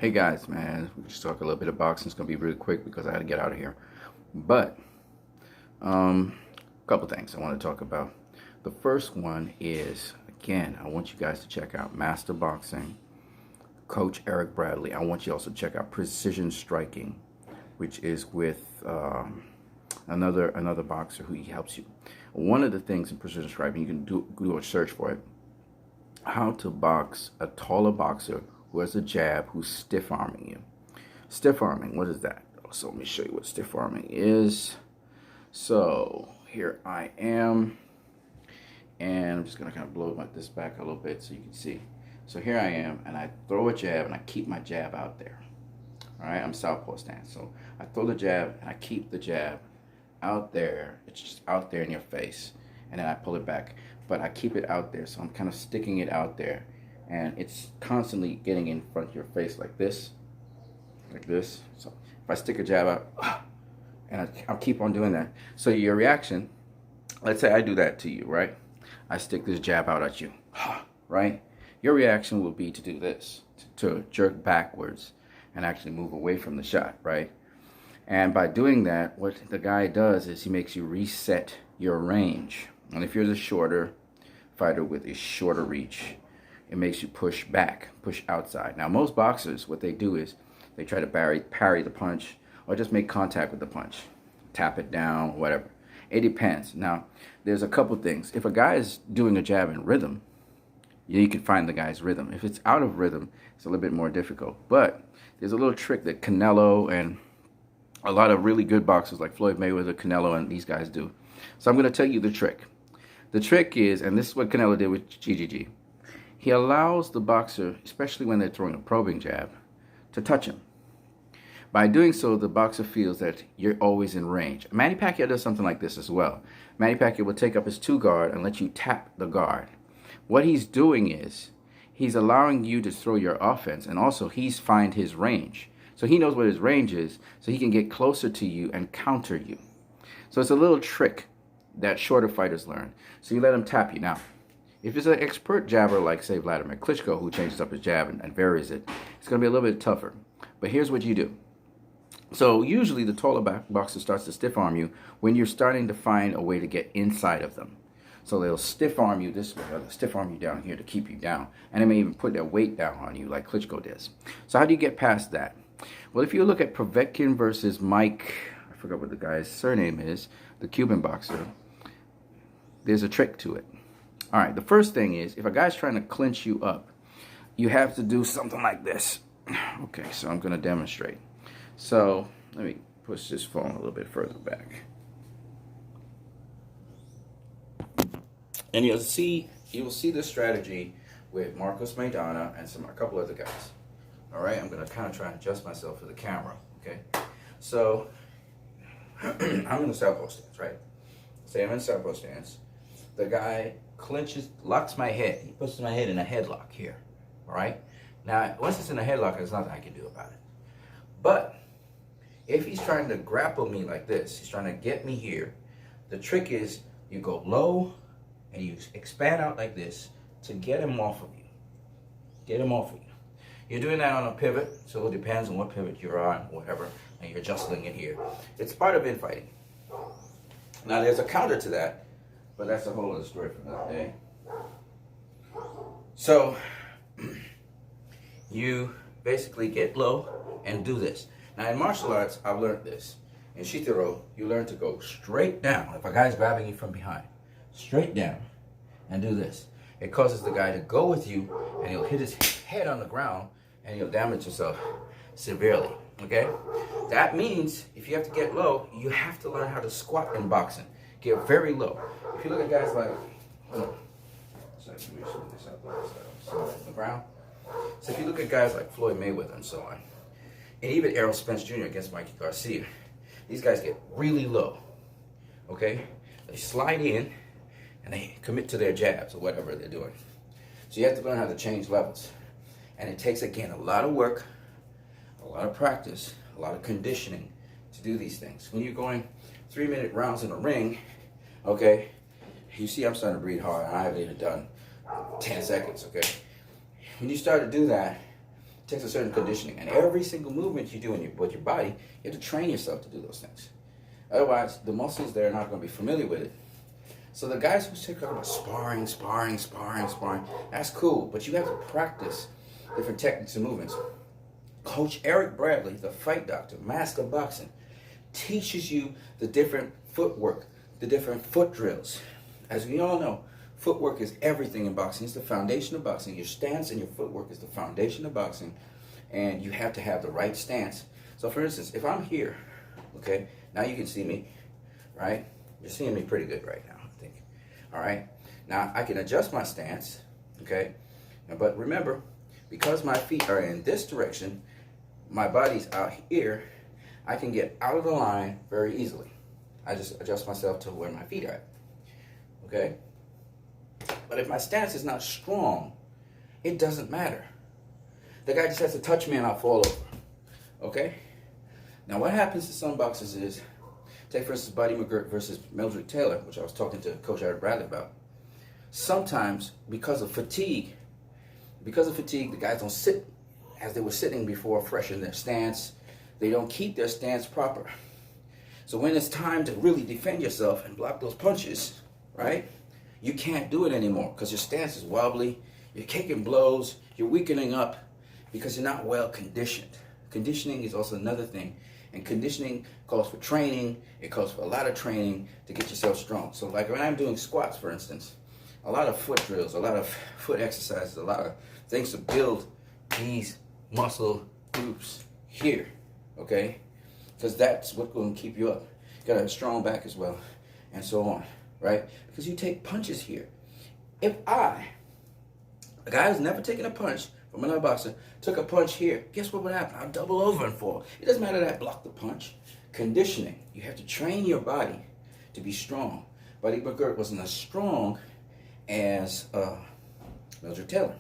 Hey guys, man, we just talk a little bit of boxing. It's gonna be really quick because I gotta get out of here. But a couple things I want to talk about. The first one is, again, I want you guys to check out Master Boxing, Coach Eric Bradley. I want you also to check out Precision Striking, which is with another boxer who helps you. One of the things in Precision Striking, you can do a search for it. How to box a taller boxer who has a jab, who's stiff arming you. Stiff arming, what is that? So let me show you what stiff arming is. So here I am, and I'm just gonna kind of blow this back a little bit so you can see. So here I am, and I throw a jab, and I keep my jab out there. All right, I'm southpaw stance, so I throw the jab, and I keep the jab out there. It's just out there in your face, and then I pull it back, but I keep it out there, so I'm kind of sticking it out there, and it's constantly getting in front of your face like this. So if I stick a jab out, and I'll keep on doing that. So your reaction, let's say I do that to you, right? I stick this jab out at you, right? Your reaction will be to do this, to jerk backwards and actually move away from the shot, right? And by doing that, what the guy does is he makes you reset your range. And if you're the shorter fighter with a shorter reach, it makes you push back, push outside. Now, most boxers, what they do is they try to parry the punch or just make contact with the punch, tap it down, whatever. It depends. Now, there's a couple things. If a guy is doing a jab in rhythm, you can find the guy's rhythm. If it's out of rhythm, it's a little bit more difficult. But there's a little trick that Canelo and a lot of really good boxers like Floyd Mayweather, Canelo, and these guys do. So I'm going to tell you the trick. The trick is, and this is what Canelo did with GGG, he allows the boxer, especially when they're throwing a probing jab, to touch him. By doing so, the boxer feels that you're always in range. Manny Pacquiao does something like this as well. Manny Pacquiao will take up his two guard and let you tap the guard. What he's doing is he's allowing you to throw your offense, and also he's find his range. So he knows what his range is, so he can get closer to you and counter you. So it's a little trick that shorter fighters learn. So you let him tap you. Now, if it's an expert jabber like, say, Vladimir Klitschko, who changes up his jab and varies it, it's going to be a little bit tougher. But here's what you do. So usually the taller boxer starts to stiff arm you when you're starting to find a way to get inside of them. So they'll stiff arm you this way, or they'll stiff arm you down here to keep you down. And they may even put their weight down on you like Klitschko does. So how do you get past that? Well, if you look at Povetkin versus Mike, I forgot what the guy's surname is, the Cuban boxer, there's a trick to it. All right, the first thing is, if a guy's trying to clinch you up, you have to do something like this. Okay, so I'm going to demonstrate. So let me push this phone a little bit further back. And you'll see this strategy with Marcos Maidana and a couple other guys. All right, I'm going to kind of try and adjust myself to the camera, okay? So I'm in the southpaw stance, right? Say I'm in southpaw stance. The guy clinches, locks my head. He puts my head in a headlock here, all right? Now, once it's in a headlock, there's nothing I can do about it. But if he's trying to grapple me like this, he's trying to get me here, the trick is you go low and you expand out like this to get him off of you. Get him off of you. You're doing that on a pivot, so it depends on what pivot you're on, whatever, and you're adjusting it here. It's part of infighting. Now, there's a counter to that, but that's a whole other story for another day. So, you basically get low and do this. Now, in martial arts, I've learned this. In Shito-Ryu, you learn to go straight down. If a guy's grabbing you from behind, straight down, and do this. It causes the guy to go with you, and he'll hit his head on the ground, and he'll damage himself severely, okay? That means if you have to get low, you have to learn how to squat in boxing. Get very low. If you look at guys like, on the ground. So if you look at guys like Floyd Mayweather and so on, and even Errol Spence Jr. against Mikey Garcia, these guys get really low, okay? They slide in, and they commit to their jabs or whatever they're doing. So you have to learn how to change levels. And it takes, again, a lot of work, a lot of practice, a lot of conditioning to do these things. When you're going 3-minute rounds in a ring, okay, you see I'm starting to breathe hard. I haven't even done 10 seconds, okay? When you start to do that, takes a certain conditioning. And every single movement you do with your body, you have to train yourself to do those things. Otherwise, the muscles there are not going to be familiar with it. So the guys who take about sparring, that's cool. But you have to practice different techniques and movements. Coach Eric Bradley, the fight doctor, master of boxing, teaches you the different footwork, the different foot drills. As we all know, footwork is everything in boxing. It's the foundation of boxing. Your stance and your footwork is the foundation of boxing, and you have to have the right stance. So for instance, if I'm here, okay, now you can see me, right? You're seeing me pretty good right now, I think. All right, now I can adjust my stance, okay? But remember, because my feet are in this direction, my body's out here, I can get out of the line very easily. I just adjust myself to where my feet are at, okay? But if my stance is not strong, it doesn't matter. The guy just has to touch me and I'll fall over, okay? Now what happens to some boxers is, take for instance Buddy McGirt versus Mildred Taylor, which I was talking to Coach Eric Bradley about. Sometimes, because of fatigue, the guys don't sit as they were sitting before fresh in their stance. They don't keep their stance proper. So when it's time to really defend yourself and block those punches, right, you can't do it anymore because your stance is wobbly, you're kicking blows, you're weakening up because you're not well conditioned. Conditioning is also another thing. And conditioning calls for training. It calls for a lot of training to get yourself strong. So like when I'm doing squats, for instance, a lot of foot drills, a lot of foot exercises, a lot of things to build these muscle groups here, okay? Because that's what's going to keep you up. You got to have a strong back as well, and so on, right? Because you take punches here. If a guy who's never taken a punch from another boxer, took a punch here, guess what would happen? I'll double over and fall. It doesn't matter that I blocked the punch. Conditioning. You have to train your body to be strong. Buddy McGirt wasn't as strong as Mildred Taylor.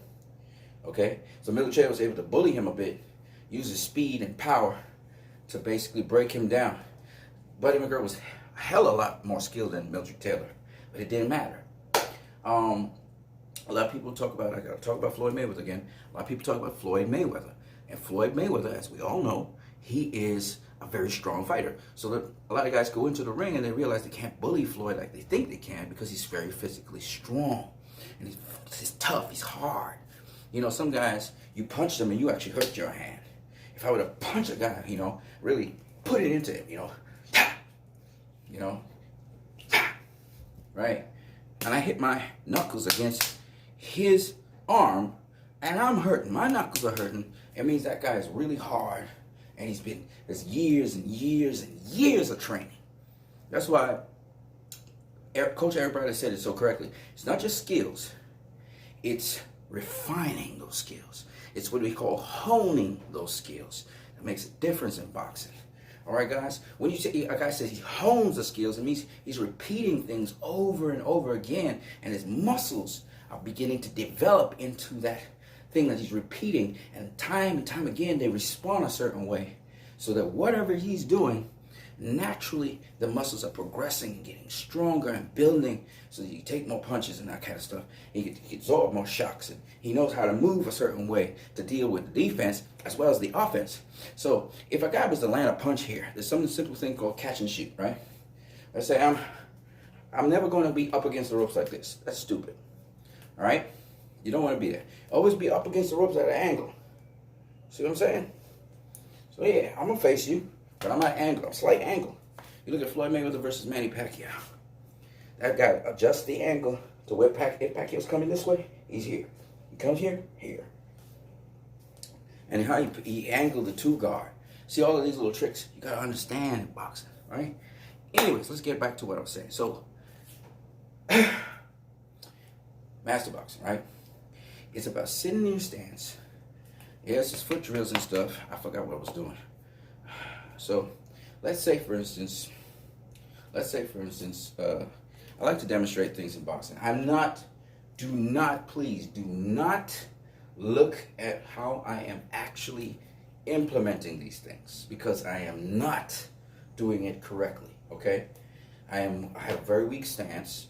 Okay? So Mildred Taylor was able to bully him a bit, use his speed and power to basically break him down. Buddy McGirt was a hell of a lot more skilled than Mildred Taylor, but it didn't matter. A lot of people talk about, I gotta talk about Floyd Mayweather again. A lot of people talk about Floyd Mayweather. And Floyd Mayweather, as we all know, he is a very strong fighter. So a lot of guys go into the ring and they realize they can't bully Floyd like they think they can because he's very physically strong. And he's tough, he's hard. You know, some guys, you punch them and you actually hurt your hand. If I were to punch a guy, you know, really put it into him, you know, right? And I hit my knuckles against his arm, and I'm hurting. My knuckles are hurting. It means that guy is really hard, and there's years and years and years of training. That's why Coach Eric Bradley said it so correctly. It's not just skills. It's refining those skills. It's what we call honing those skills. That makes a difference in boxing. All right, guys? When you say a guy says he hones the skills, it means he's repeating things over and over again, and his muscles are beginning to develop into that thing that he's repeating, and time again they respond a certain way, so that whatever he's doing, naturally the muscles are progressing and getting stronger and building, so that you take more punches and that kind of stuff. He can absorb more shocks, and he knows how to move a certain way to deal with the defense as well as the offense. So if a guy was to land a punch here, there's some simple thing called catch and shoot, right? Let's say I'm never going to be up against the ropes like this. That's stupid. All right? You don't want to be there. Always be up against the ropes at an angle. See what I'm saying? So yeah, I'm going to face you, but I'm at an angle, a slight angle. You look at Floyd Mayweather versus Manny Pacquiao. That guy adjusts the angle to where if Pacquiao's coming this way, he's here. He comes here, here. And how he angled the two guard. See all of these little tricks? You got to understand in boxing, right? Anyways, let's get back to what I was saying. So, master boxing, right? It's about sitting in your stance. Yes, it's foot drills and stuff. I forgot what I was doing. So, let's say for instance, I like to demonstrate things in boxing. Please do not look at how I am actually implementing these things, because I am not doing it correctly, okay? I have a very weak stance,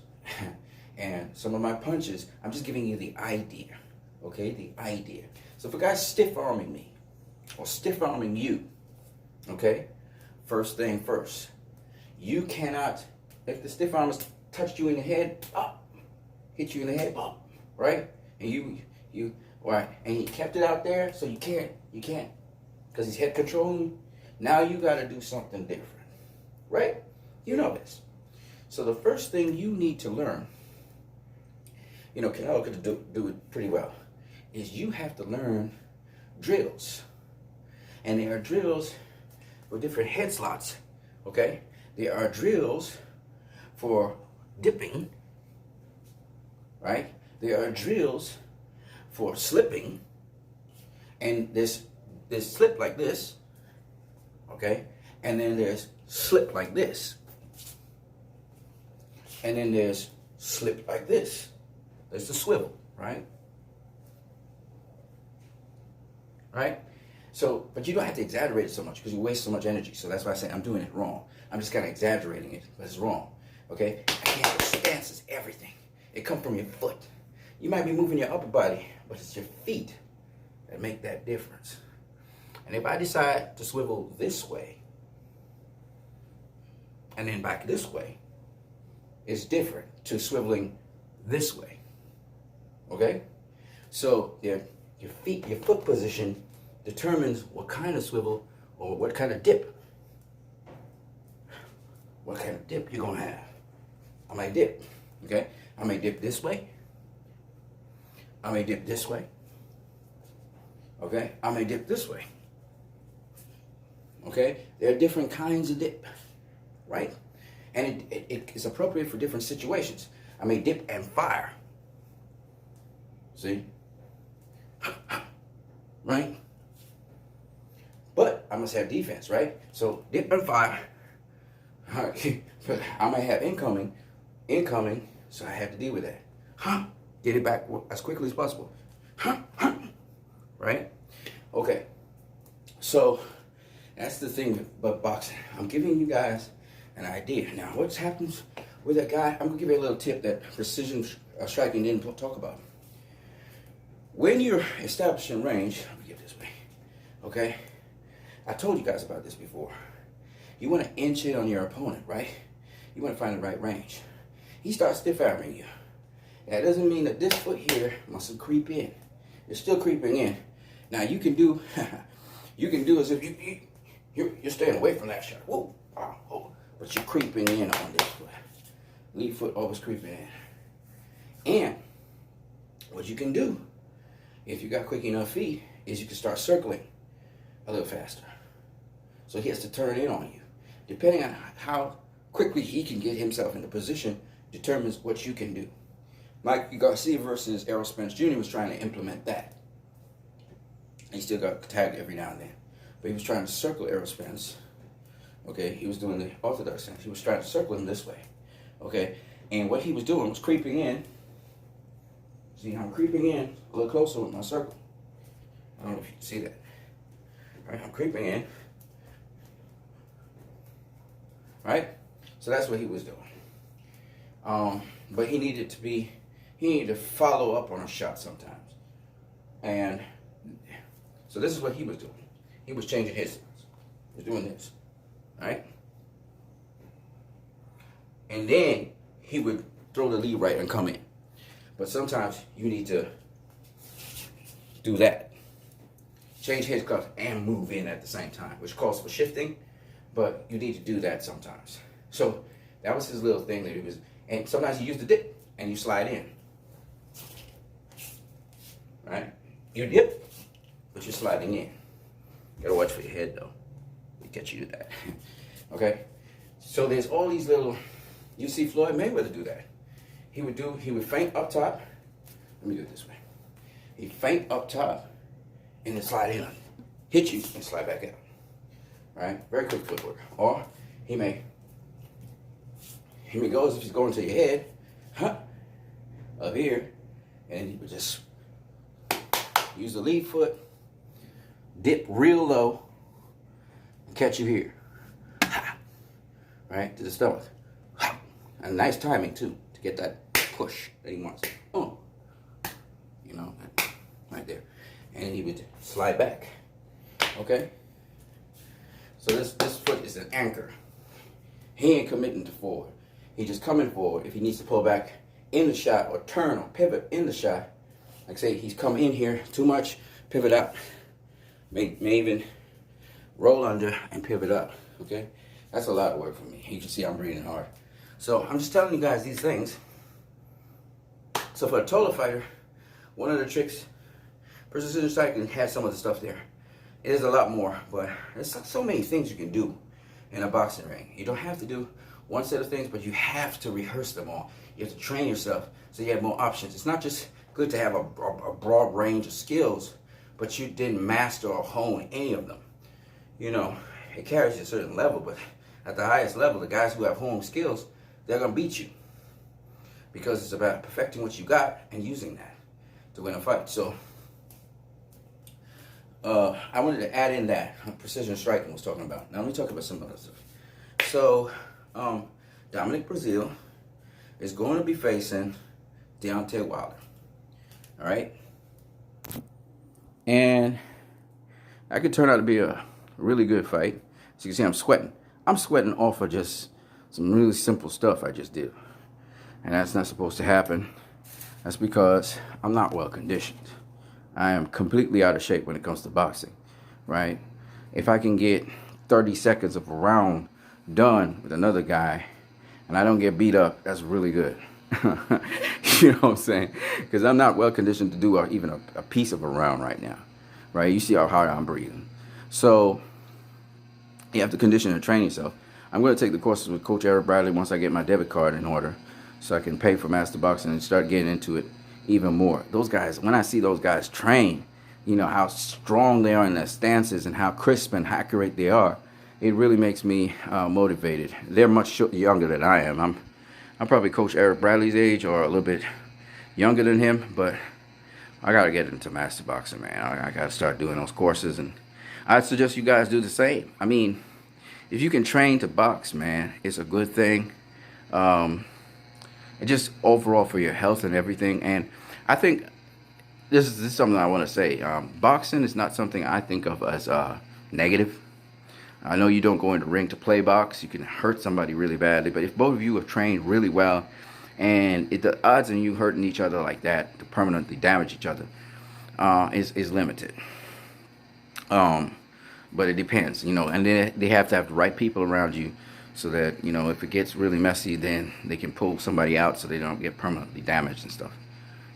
and some of my punches, I'm just giving you the idea, okay? The idea. So if a guy's stiff arming me, or stiff arming you, okay, first thing first, you cannot, if the stiff arm has touched you in the head, hit you in the head, right? And you, right, and he kept it out there, so you can't, because he's head controlling you. Now you got to do something different, right? You know this. So the first thing you need to learn, Canelo could do it pretty well, is you have to learn drills. And there are drills for different head slots, okay? There are drills for dipping, right? There are drills for slipping, and there's slip like this, okay? And then there's slip like this. And then there's slip like this. There's the swivel, right? Right? So, but you don't have to exaggerate it so much because you waste so much energy. So that's why I say I'm doing it wrong. I'm just kind of exaggerating it, but it's wrong. Okay? Again, the stance is everything. It comes from your foot. You might be moving your upper body, but it's your feet that make that difference. And if I decide to swivel this way and then back this way, it's different to swiveling this way. Okay? So your foot position determines what kind of swivel or what kind of dip. What kind of dip you're gonna have. I may dip, okay? I may dip this way. I may dip this way. Okay? I may dip this way. Okay? There are different kinds of dip, right? And it is appropriate for different situations. I may dip and fire. See? Right? But I must have defense, right? So dip and fire. All right. I might have incoming, so I have to deal with that. Get it back as quickly as possible. Right? Okay. So that's the thing about boxing. I'm giving you guys an idea. Now, what happens with that guy? I'm gonna give you a little tip that precision striking didn't talk about. When you're establishing range, let me get this way, okay? I told you guys about this before. You want to inch it on your opponent, right? You want to find the right range. He starts stiff arming you. That doesn't mean that this foot here mustn't creep in. It's still creeping in. Now you can do, as if you're staying away from that shot. Whoa, but you're creeping in on this foot. Lead foot always creeping in. And what you can do, if you got quick enough feet, is you can start circling a little faster. So he has to turn in on you. Depending on how quickly he can get himself into position determines what you can do. Mike Garcia versus Errol Spence Jr. was trying to implement that. He still got tagged every now and then. But he was trying to circle Errol Spence. Okay, he was doing the orthodox thing. He was trying to circle him this way. Okay, and what he was doing was creeping in. See, I'm creeping in a little closer with my circle. I don't know if you can see that. All right, I'm creeping in. Right? So that's what he was doing. But he needed to follow up on a shot sometimes. And so this is what he was doing. He was changing his stance. He was doing this. Right? And then he would throw the lead right and come in. But sometimes you need to do that. Change his cuff and move in at the same time, which calls for shifting, but you need to do that sometimes. So that was his little thing that he was, and sometimes you use the dip and you slide in. Right? You dip, but you're sliding in. You gotta watch for your head though. They get you to that. Okay? So there's all these little, you see Floyd Mayweather do that. He would feint up top. Let me do it this way. He'd feint up top and then slide in on you. Hit you and slide back out. Right? Very quick footwork. Or he may go as if he's going to your head, up here, and he would just use the lead foot, dip real low, and catch you here. Right? To the stomach. And nice timing too, to get that push that he wants. You know, right there. And then he would slide back. Okay? So this foot is an anchor. He ain't committing to forward. He just coming forward. If he needs to pull back in the shot or turn or pivot in the shot, like say he's come in here too much, pivot out. May even roll under and pivot up. Okay? That's a lot of work for me. You can see I'm breathing hard. So I'm just telling you guys these things. So for a taller fighter, one of the tricks, precision striking has some of the stuff there. It is a lot more, but there's so many things you can do in a boxing ring. You don't have to do one set of things, but you have to rehearse them all. You have to train yourself so you have more options. It's not just good to have a broad range of skills, but you didn't master or hone any of them. You know, it carries you a certain level, but at the highest level, the guys who have honed skills, they're going to beat you. Because it's about perfecting what you got and using that to win a fight. So, I wanted to add in that precision striking was talking about. Now let me talk about some other stuff. So, Dominic Breazeale is going to be facing Deontay Wilder. All right? And that could turn out to be a really good fight. As you can see, I'm sweating. I'm sweating off of just some really simple stuff I just did. And that's not supposed to happen. That's because I'm not well conditioned. I am completely out of shape when it comes to boxing, right? If I can get 30 seconds of a round done with another guy and I don't get beat up, that's really good. You know what I'm saying? Because I'm not well conditioned to do even a piece of a round right now, right? You see how hard I'm breathing. So you have to condition and train yourself. I'm going to take the courses with Coach Eric Bradley once I get my debit card in order, so I can pay for Master Boxing and start getting into it even more. Those guys, when I see those guys train, you know, how strong they are in their stances and how crisp and accurate they are, it really makes me motivated. They're much younger than I am. I'm probably Coach Eric Bradley's age or a little bit younger than him, but I got to get into Master Boxing, man. I got to start doing those courses, and I'd suggest you guys do the same. I mean, if you can train to box, man, it's a good thing. Just overall for your health and everything. And I think this is something I want to say. Boxing is not something I think of as negative. I know you don't go in the ring to play box. You can hurt somebody really badly. But if both of you have trained really well, and the odds of you hurting each other like that to permanently damage each other is limited. But it depends, you know. And then they have to have the right people around you, so that, you know, if it gets really messy, then they can pull somebody out so they don't get permanently damaged and stuff.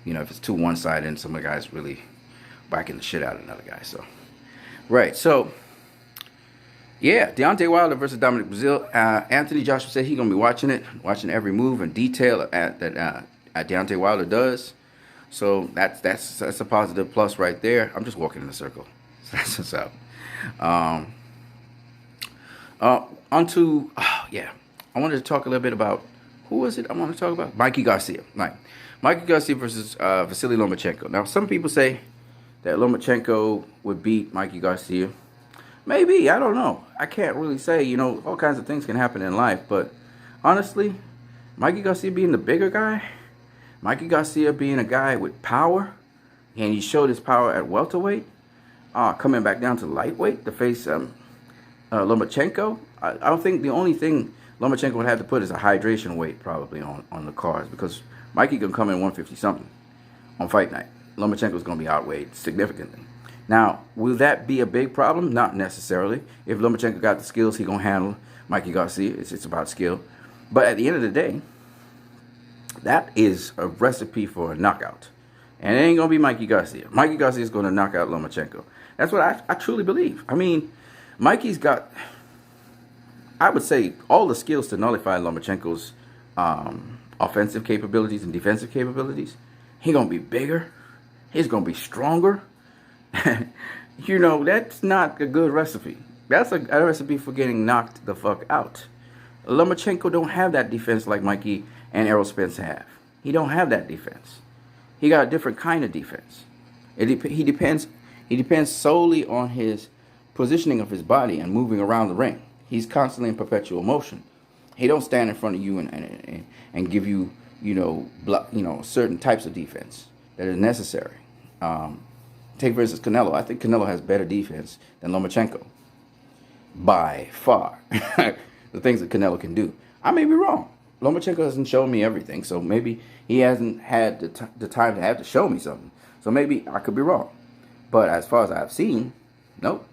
You know, if it's too one-sided and some of the guys really whacking the shit out of another guy. So, right. So, yeah, Deontay Wilder versus Dominic Breazeale. Anthony Joshua said he's going to be watching every move and detail that Deontay Wilder does. So, that's a positive plus right there. I'm just walking in a circle. That's what's up. I wanted to talk a little bit about, who was it I want to talk about? Mikey Garcia. Right. Mikey Garcia versus Vasily Lomachenko. Now, some people say that Lomachenko would beat Mikey Garcia. Maybe, I don't know. I can't really say, you know, all kinds of things can happen in life. But honestly, Mikey Garcia being the bigger guy, Mikey Garcia being a guy with power, and he showed his power at welterweight, coming back down to lightweight to face Lomachenko. I don't think the only thing Lomachenko would have to put is a hydration weight probably on the cards, because Mikey can come in 150 something on fight night. Lomachenko's going to be outweighed significantly. Now, will that be a big problem? Not necessarily. If Lomachenko got the skills, he's going to handle Mikey Garcia. It's about skill. But at the end of the day, that is a recipe for a knockout. And it ain't going to be Mikey Garcia. Mikey Garcia is going to knock out Lomachenko. That's what I truly believe. I mean, Mikey's got, I would say, all the skills to nullify Lomachenko's offensive capabilities and defensive capabilities. He's going to be bigger. He's going to be stronger. You know, that's not a good recipe. That's a recipe for getting knocked the fuck out. Lomachenko don't have that defense like Mikey and Errol Spence have. He don't have that defense. He got a different kind of defense. He depends solely on his positioning of his body and moving around the ring. He's constantly in perpetual motion. He don't stand in front of you and give you, certain types of defense that is necessary Take for instance Canelo. I think Canelo has better defense than Lomachenko by far. The things that Canelo can do. I may be wrong. Lomachenko hasn't shown me everything, so maybe he hasn't had the time to have to show me something. So maybe I could be wrong. But as far as I've seen, nope.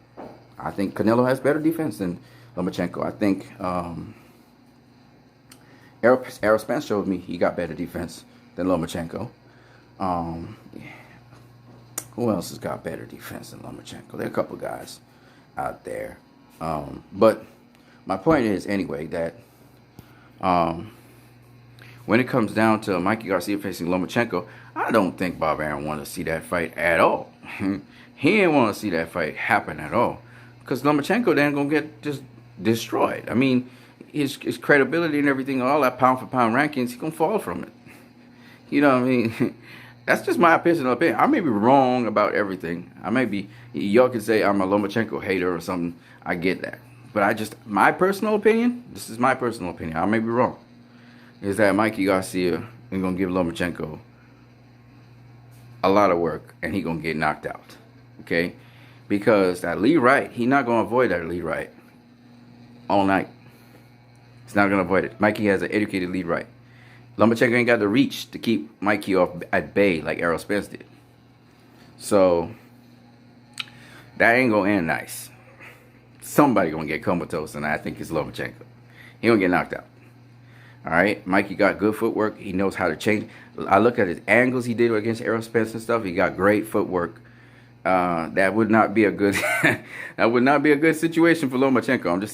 I think Canelo has better defense than Lomachenko. I think Errol Spence showed me he got better defense than Lomachenko. Who else has got better defense than Lomachenko? There are a couple guys out there. But my point is, anyway, that when it comes down to Mikey Garcia facing Lomachenko, I don't think Bob Arum wanted to see that fight at all. He didn't want to see that fight happen at all. Because Lomachenko then going to get just destroyed. I mean, his credibility and everything, all that pound for pound rankings, he's going to fall from it. You know what I mean? That's just my personal opinion. I may be wrong about everything. I may be, y'all can say I'm a Lomachenko hater or something. I get that. But my personal opinion, this is my personal opinion, I may be wrong, is that Mikey Garcia is going to give Lomachenko a lot of work and he's going to get knocked out. Okay? Because that lead right, he's not going to avoid that lead right all night. He's not going to avoid it. Mikey has an educated lead right. Lomachenko ain't got the reach to keep Mikey off at bay like Errol Spence did. So, that ain't going to end nice. Somebody going to get comatose, and I think it's Lomachenko. He going to get knocked out. All right? Mikey got good footwork. He knows how to change. I look at his angles he did against Errol Spence and stuff. He got great footwork. That would not be a good that would not be a good situation for Lomachenko. I'm just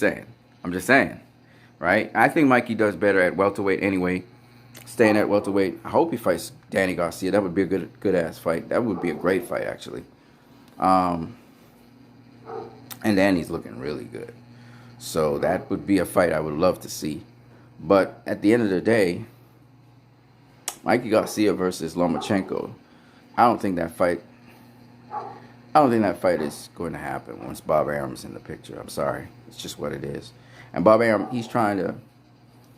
saying. Right? I think Mikey does better at welterweight anyway. Staying at welterweight. I hope he fights Danny Garcia. That would be a good ass fight. That would be a great fight, actually. And Danny's looking really good. So that would be a fight I would love to see. But at the end of the day, Mikey Garcia versus Lomachenko, I don't think that fight is going to happen once Bob Arum's in the picture. I'm sorry. It's just what it is. And Bob Arum, he's trying to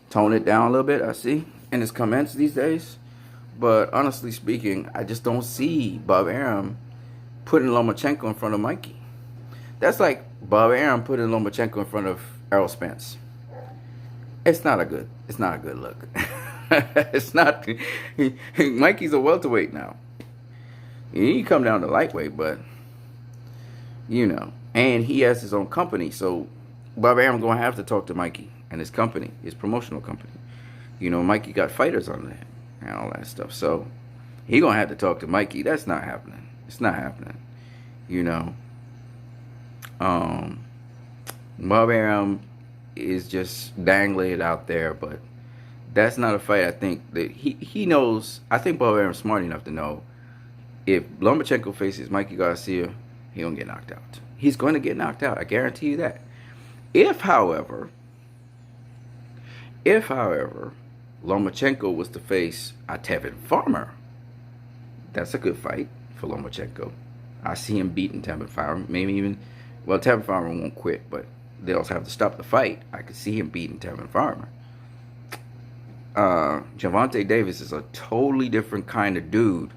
tone it down a little bit, I see, in his comments these days. But honestly speaking, I just don't see Bob Arum putting Lomachenko in front of Mikey. That's like Bob Arum putting Lomachenko in front of Errol Spence. It's not a good look. It's not. Mikey's a welterweight now. He come down to lightweight, but you know, and he has his own company, so Bob Arum gonna have to talk to Mikey and his company, his promotional company. You know, Mikey got fighters on there and all that stuff, so he gonna have to talk to Mikey. That's not happening. It's not happening. You know, Bob Arum is just dangling it out there, but that's not a fight. I think that he knows. I think Bob Arum's smart enough to know if Lomachenko faces Mikey Garcia, he gonna get knocked out. He's going to get knocked out. I guarantee you that. If, however, Lomachenko was to face a Tevin Farmer, that's a good fight for Lomachenko. I see him beating Tevin Farmer. Maybe even, well, Tevin Farmer won't quit, but they also have to stop the fight. I could see him beating Tevin Farmer. Gervonta Davis is a totally different kind of dude.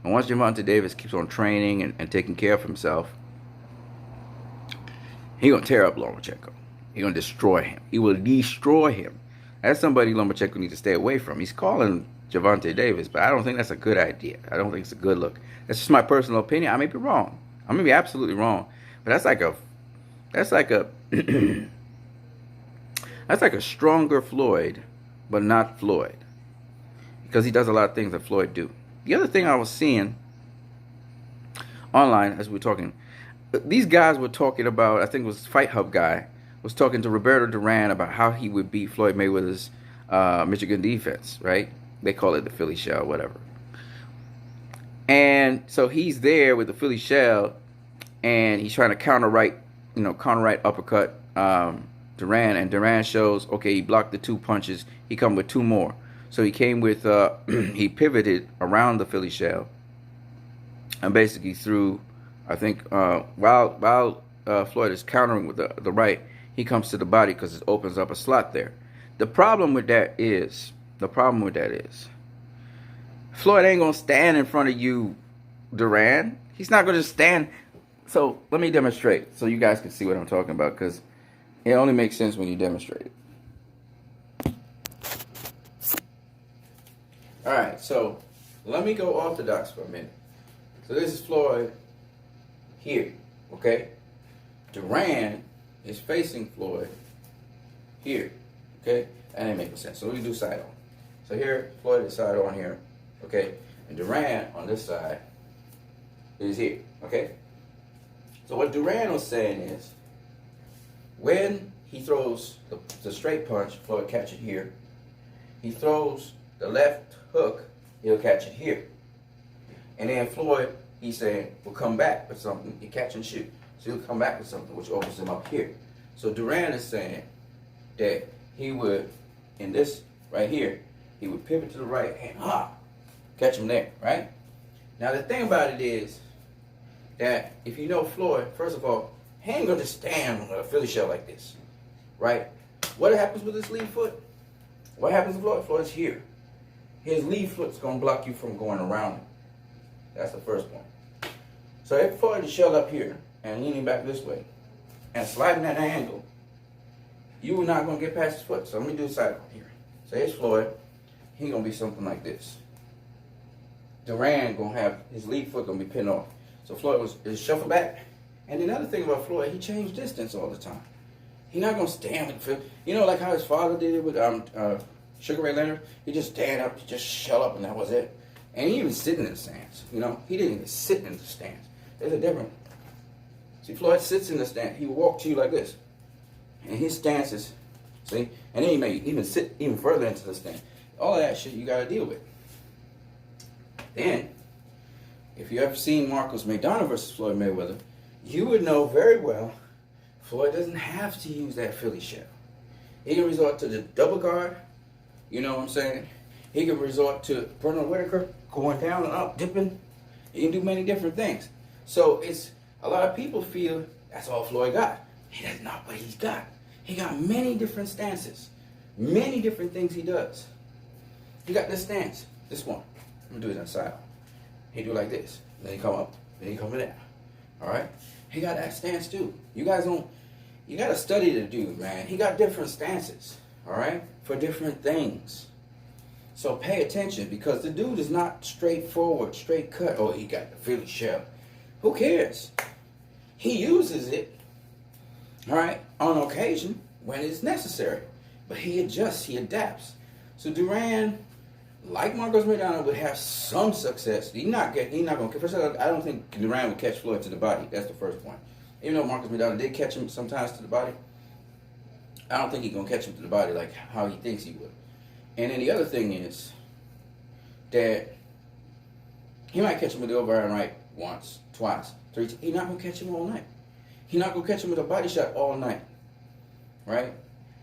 And once Gervonta Davis keeps on training and taking care of himself, he's going to tear up Lomachenko. He's going to destroy him. He will destroy him. That's somebody Lomachenko needs to stay away from. He's calling Gervonta Davis, but I don't think that's a good idea. I don't think it's a good look. That's just my personal opinion. I may be wrong. I may be absolutely wrong. But that's like a that's like a stronger Floyd, but not Floyd. Because he does a lot of things that Floyd do. The other thing I was seeing online as we were talking, these guys were talking about, I think it was Fight Hub guy, was talking to Roberto Duran about how he would beat Floyd Mayweather's Michigan defense, right? They call it the Philly shell, whatever. And so he's there with the Philly shell, and he's trying to counter right uppercut Duran, and Duran shows, okay, he blocked the 2 punches, he come with 2 more. So he came with, he pivoted around the Philly shell and basically threw, I think, while Floyd is countering with the right, he comes to the body because it opens up a slot there. The problem with that is, Floyd ain't going to stand in front of you, Duran, He's not going to stand. So let me demonstrate so you guys can see what I'm talking about, because it only makes sense when you demonstrate it. All right, so let me go orthodox for a minute. So this is Floyd here, okay? Duran is facing Floyd here, okay? That ain't making sense. So let me do side on. So here, Floyd is side on here, okay? And Duran on this side is here, okay? So what Duran was saying is, when he throws the straight punch, Floyd catch it here. He throws the left hook, he'll catch it here. And then Floyd, he's saying, will come back with something. He catch and shoot. So he'll come back with something, which opens him up here. So Duran is saying that he would, in this right here, he would pivot to the right and catch him there, right? Now the thing about it is that if you know Floyd, first of all, he ain't gonna just stand on a Philly shell like this, right? What happens with his lead foot? What happens to Floyd? Floyd's here. His lead foot's gonna block you from going around him. That's the first point. So if Floyd is shelled up here and leaning back this way and sliding at an angle, you are not gonna get past his foot. So let me do a side here. So here's Floyd. He gonna be something like this. Duran gonna have his lead foot gonna be pinned off. So Floyd is shuffled back. And the other thing about Floyd, he changed distance all the time. He's not gonna stand with Phil. You know, like how his father did it with Sugar Ray Leonard. He just stand up, he just shell up, and that was it. And he even sitting in the stance. You know, he didn't even sit in the stance. There's a difference. See, Floyd sits in the stance. He will walk to you like this, and his stance is, see, and then he may even sit even further into the stance. All of that shit you gotta deal with. Then, if you ever seen Marcos Maidana versus Floyd Mayweather, you would know very well Floyd doesn't have to use that Philly shell. He can resort to the double guard, you know what I'm saying? He can resort to Bernard Whitaker going down and up, dipping. He can do many different things. So it's, a lot of people feel that's all Floyd got. That's not what he's got. He got many different stances, many different things he does. He got this stance, this one. I'm gonna do it inside. He do like this, then he come up, then he come down. All right? He got that stance too. You guys don't, you gotta study the dude, man. He got different stances, all right, for different things. So pay attention, because the dude is not straightforward, straight cut. Oh, he got the Philly shell. Who cares? He uses it, all right, on occasion when it's necessary. But he adjusts, he adapts. So Duran, like Marcos Maidana, would have some success. He's not gonna. First of all, I don't think Duran would catch Floyd to the body. That's the first point. Even though Marcos Maidana did catch him sometimes to the body, I don't think he's gonna catch him to the body like how he thinks he would. And then the other thing is that he might catch him with the overhand right once, twice, three times. He's not gonna catch him all night. He's not gonna catch him with a body shot all night, right?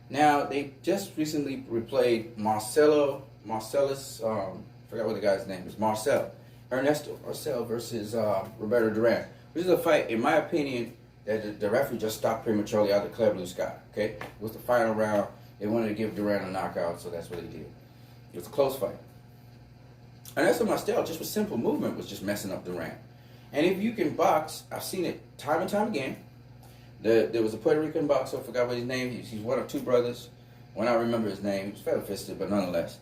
Now they just recently replayed Marcellus, forgot what the guy's name is, Ernesto Marcel versus Roberto Duran, which is a fight, in my opinion, that the referee just stopped prematurely out of the clear blue sky. Okay, it was the final round. They wanted to give Duran a knockout, so that's what they did. It was a close fight. Ernesto Marcel, just with simple movement, was just messing up Duran. And if you can box, I've seen it time and time again. There was a Puerto Rican boxer, I forgot what his name is. He's one of two brothers. When I remember his name, he was feather-fisted, but nonetheless.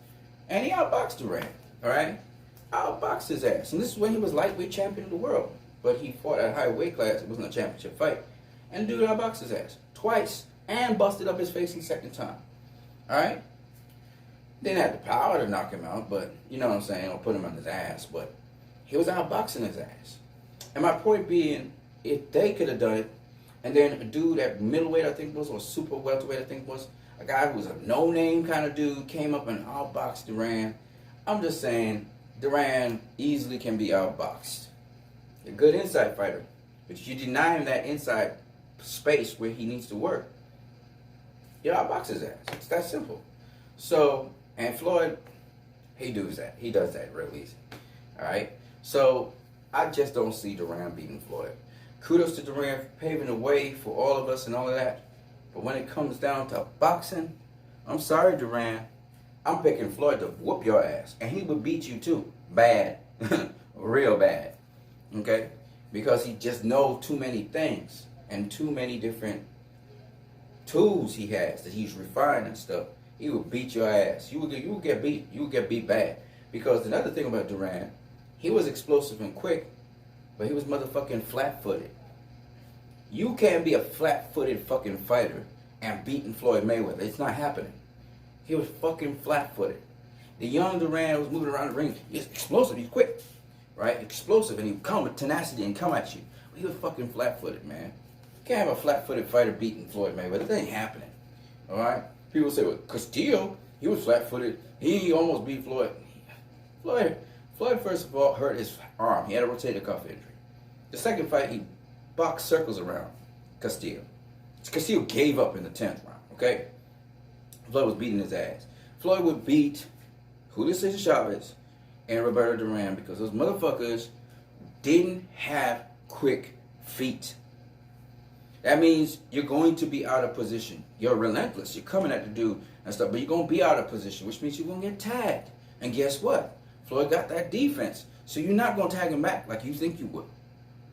And he outboxed Duran, all right? Outboxed his ass. And this is when he was lightweight champion of the world. But he fought at a high weight class. It wasn't a championship fight. And dude outboxed his ass twice and busted up his face the second time. All right? Didn't have the power to knock him out, but you know what I'm saying, or put him on his ass. But he was outboxing his ass. And my point being, if they could have done it, and then a dude at middleweight, I think was, or super welterweight, I think was, a guy who was a no-name kind of dude came up and outboxed Duran. I'm just saying, Duran easily can be outboxed. A good inside fighter, but you deny him that inside space where he needs to work, you outbox his ass. It's that simple. So, and Floyd, he does that. He does that real easy. All right? So, I just don't see Duran beating Floyd. Kudos to Duran for paving the way for all of us and all of that. But when it comes down to boxing, I'm sorry, Duran. I'm picking Floyd to whoop your ass. And he would beat you too. Bad. Real bad. Okay? because he just knows too many things and too many different tools he has that he's refined and stuff. He will beat your ass. You will get beat. You will get beat bad. Because another thing about Duran, he was explosive and quick, but he was motherfucking flat-footed. You can't be a flat-footed fucking fighter and beating Floyd Mayweather. It's not happening. He was fucking flat-footed. The young Duran was moving around the ring. He's explosive. He's quick, right? Explosive, and he come with tenacity and come at you. But he was fucking flat-footed, man. You can't have a flat-footed fighter beating Floyd Mayweather. That ain't happening. All right? People say, well, Castillo, he was flat-footed. He almost beat Floyd. Floyd, first of all, hurt his arm. He had a rotator cuff injury. The second fight, he boxed circles around Castillo. Castillo gave up in the 10th round, okay? Floyd was beating his ass. Floyd would beat Julio Cesar Chavez and Roberto Duran because those motherfuckers didn't have quick feet. That means you're going to be out of position. You're relentless. You're coming at the dude and stuff, but you're going to be out of position, which means you're going to get tagged. And guess what? Floyd got that defense. So you're not going to tag him back like you think you would,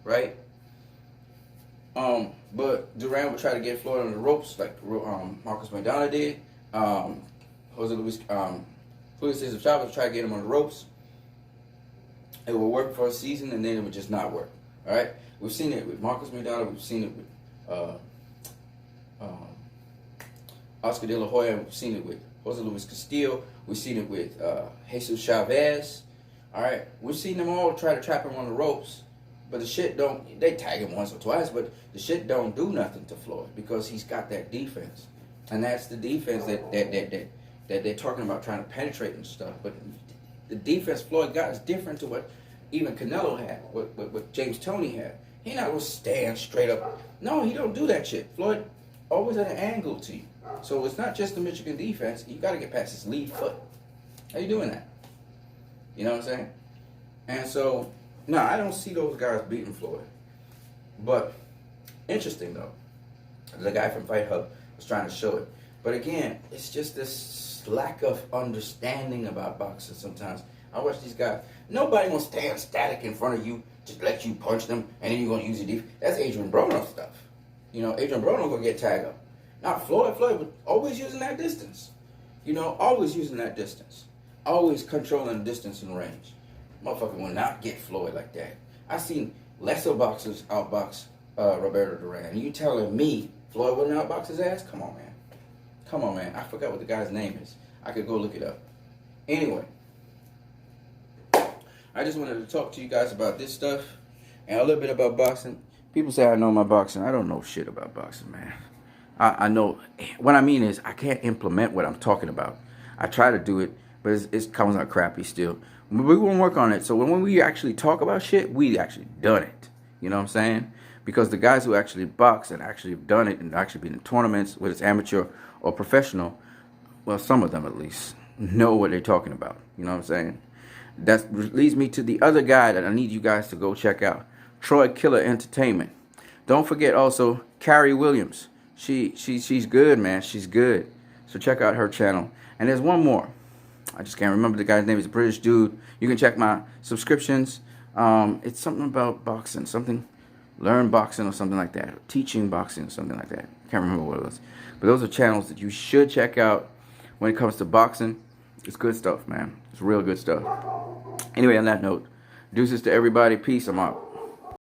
right? But Duran would try to get Floyd on the ropes like Marcos Maidana did. Julio Cesar Chavez would try to get him on the ropes. It would work for a season, and then it would just not work. All right? We've seen it with Marcos Maidana. We've seen it with Oscar De La Hoya. We've seen it with Jose Luis Castillo. We've seen it with Jesus Chavez. All right? We've seen them all try to trap him on the ropes. But the shit don't, they tag him once or twice, but the shit don't do nothing to Floyd because he's got that defense. And that's the defense that they're talking about trying to penetrate and stuff. But the defense Floyd got is different to what even Canelo had, what James Toney had. He not gonna stand straight up. No, he don't do that shit. Floyd always at an angle to you. So it's not just the Michigan defense. You got to get past his lead foot. How you doing that? You know what I'm saying? And so, no, I don't see those guys beating Floyd. But interesting though, the guy from Fight Hub was trying to show it. But again, it's just this lack of understanding about boxing sometimes. I watch these guys. Nobody gonna stand static in front of you, just let you punch them, and then you're gonna use your defense. That's Adrian Broner stuff. You know, Adrian Broner gonna get tagged up. Not Floyd. Floyd was always using that distance. You know, always using that distance. Always controlling the distance and range. Motherfucker will not get Floyd like that. I seen lesser boxers outbox Roberto Duran. You telling me Floyd wouldn't outbox his ass? Come on, man. Come on, man. I forgot what the guy's name is. I could go look it up. Anyway, I just wanted to talk to you guys about this stuff and a little bit about boxing. People say I know my boxing. I don't know shit about boxing, man. I know. What I mean is I can't implement what I'm talking about. I try to do it, but it comes out crappy still. We're going to work on it. So when we actually talk about shit, we actually done it. You know what I'm saying? Because the guys who actually box and actually have done it and actually been in tournaments, whether it's amateur or professional, well, some of them at least, know what they're talking about. You know what I'm saying? That leads me to the other guy that I need you guys to go check out. Troy Killer Entertainment. Don't forget also Carrie Williams. She's good, man. She's good. So check out her channel. And there's one more. I just can't remember the guy's name. He's a British dude. You can check my subscriptions. It's something about boxing. Something, learn boxing or something like that. Or teaching boxing or something like that. Can't remember what it was. But those are channels that you should check out when it comes to boxing. It's good stuff, man. It's real good stuff. Anyway, on that note, deuces to everybody. Peace. I'm out.